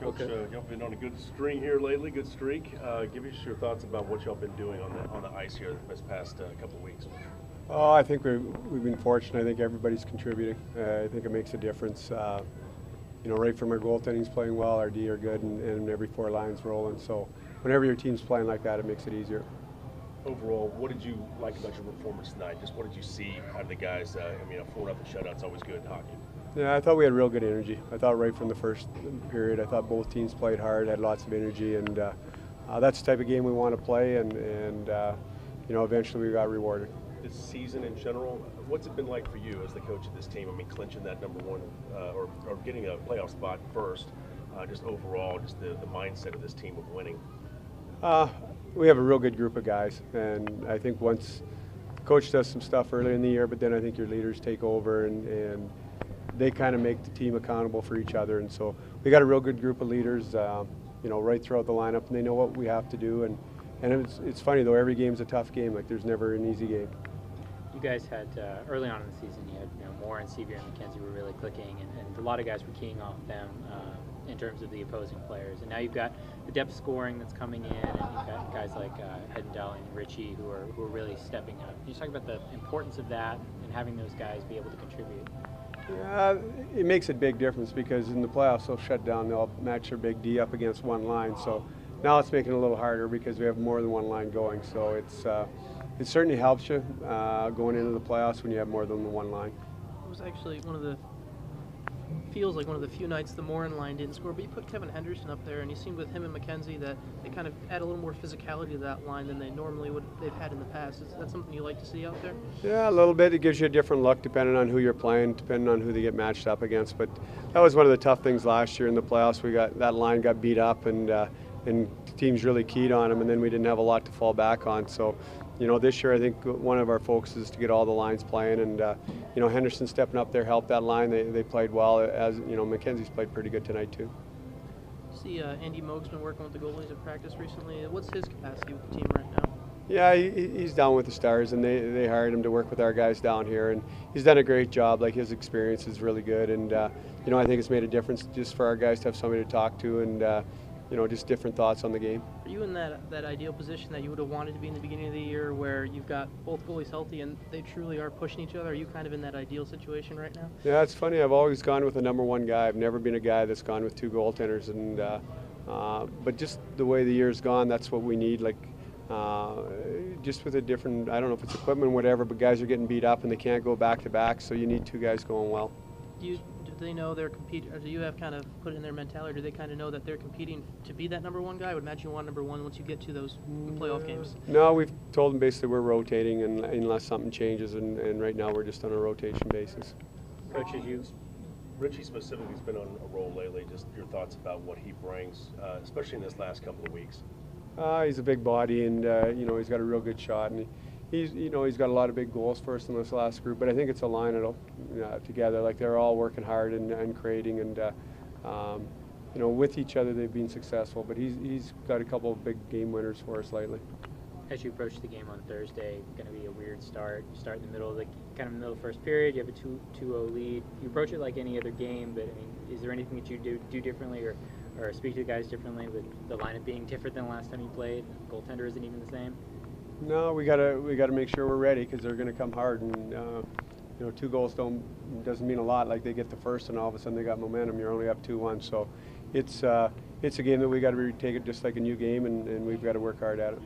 Coach, y'all been on a good string here lately, good streak. Give us your thoughts about what y'all been doing on the ice here this past couple of weeks. Oh, I think we've been fortunate. I think everybody's contributing. I think it makes a difference. Right from our goaltending's playing well, our D are good, and every four lines rolling. So whenever your team's playing like that, it makes it easier. Overall, what did you like about your performance tonight? Just what did you see out of the guys? A 4-0 shutout's always good in hockey. Yeah, I thought we had real good energy. I thought right from the first period, I thought both teams played hard, had lots of energy, and that's the type of game we want to play, and eventually we got rewarded. This season in general, what's it been like for you as the coach of this team? Clinching that number one or getting a playoff spot first, just overall, just the mindset of this team of winning. We have a real good group of guys, and I think once the coach does some stuff early in the year, but then I think your leaders take over and they kind of make the team accountable for each other. And so we got a real good group of leaders, right throughout the lineup, and they know what we have to do. And it's funny though, every game's a tough game. Like there's never an easy game. You guys had early on in the season, you had Moore and Sevier and McKenzie were really clicking, and a lot of guys were keying off them in terms of the opposing players. And now you've got the depth scoring that's coming in, and you've got guys like Hedendal and Ritchie who are really stepping up. Can you talk about the importance of that and having those guys be able to contribute? Yeah, it makes a big difference because in the playoffs they'll shut down, they'll match their big D up against one line. So now it's making it a little harder because we have more than one line going. So it certainly helps you going into the playoffs when you have more than the one line. It was actually feels like one of the few nights the Morin line didn't score, but you put Kevin Henderson up there, and you seemed with him and McKenzie that they kind of add a little more physicality to that line than they've had in the past. Is that something you like to see out there? Yeah, a little bit. It gives you a different look depending on who you're playing, depending on who they get matched up against. But that was one of the tough things last year in the playoffs. That line got beat up, and teams really keyed on them, and then we didn't have a lot to fall back on. So, this year I think one of our focuses is to get all the lines playing, and Henderson stepping up there helped that line. They played well. As McKenzie's played pretty good tonight too. See, Andy Moog's been working with the goalies at practice recently. What's his capacity with the team right now? Yeah, he's down with the Stars, and they hired him to work with our guys down here, and he's done a great job. Like his experience is really good, and I think it's made a difference just for our guys to have somebody to talk to, and just different thoughts on the game. Are you in that ideal position that you would have wanted to be in the beginning of the year where you've got both goalies healthy and they truly are pushing each other? Are you kind of in that ideal situation right now? Yeah, it's funny. I've always gone with a number one guy. I've never been a guy that's gone with two goaltenders. And but just the way the year's gone, that's what we need. Like just with a different, I don't know if it's equipment or whatever, but guys are getting beat up and they can't go back to back, so you need two guys going well. Do they know they're competing, or do you have kind of put in their mentality, or do they kind of know that they're competing to be that number one guy? I would imagine you want number one once you get to those playoff games. No, we've told them basically we're rotating unless something changes, and right now we're just on a rotation basis. Coach, Ritchie specifically has been on a roll lately. Just your thoughts about what he brings, especially in this last couple of weeks. He's a big body, and he's got a real good shot, and he's got a lot of big goals for us in this last group. But I think it's a line together. Like they're all working hard and creating, and with each other they've been successful. But he's got a couple of big game winners for us lately. As you approach the game on Thursday, going to be a weird start. You start in the middle of the first period. You have a 2-0 lead. You approach it like any other game, but is there anything that you do differently, or speak to the guys differently with the lineup being different than the last time you played? Goaltender isn't even the same. No, we gotta make sure we're ready because they're going to come hard, and 2 goals doesn't mean a lot. Like they get the first, and all of a sudden they got momentum. You're only up 2-1, so it's a game that we got to take it just like a new game, and we've got to work hard at it.